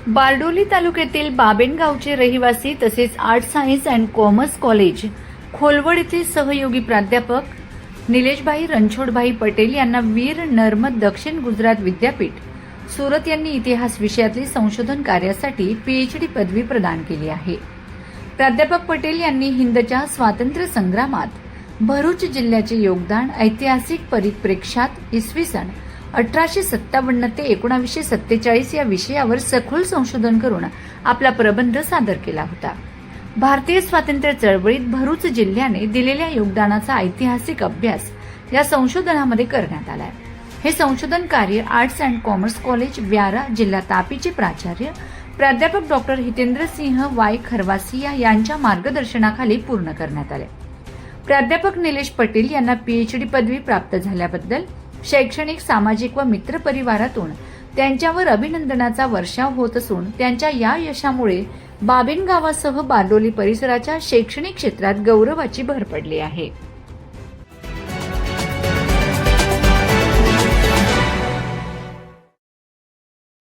बारडोली तालुक्यातील बाबेनगावचे रहिवासी तसेच arts science and commerce college Kholwad येथील सहयोगी प्राध्यापक निलेशभाई रणछोडभाई पटेल यांना वीर नर्मद दक्षिण गुजरात विद्यापीठ सुरत यांनी इतिहास विषयातील संशोधन कार्यासाठी पीएचडी पदवी प्रदान केली आहे। प्राध्यापक पटेल यांनी हिंदच्या स्वातंत्र्य संग्रामात भरूच जिल्ह्याचे योगदान ऐतिहासिक परिप्रेक्ष्यात इसवी सन 1857 ते 1947 या विषयावर सखोल संशोधन करून आपला प्रबंध सादर केला होता। भारतीय स्वातंत्र्य चळवळीत भरूच जिल्ह्याने दिलेल्या योगदानाचा ऐतिहासिक अभ्यास या संशोधनामध्ये करण्यात आला आहे। हे संशोधन कार्य आर्ट्स अँड कॉमर्स कॉलेज व्यारा जिल्हा तापीचे प्राचार्य प्राध्यापक डॉक्टर हितेंद्र सिंह वाय खरवासिया यांच्या मार्गदर्शनाखाली पूर्ण करण्यात आले। प्राध्यापक निलेश पटेल यांना पीएचडी पदवी प्राप्त झाल्याबद्दल शैक्षणिक, सामाजिक व मित्र परिवारातून त्यांच्यावर अभिनंदनाचा वर्षाव होत असून त्यांच्या या यशामुळे बाबेनगावासह बारडोली परिसराच्या शैक्षणिक क्षेत्रात गौरवाची भर पडली आहे।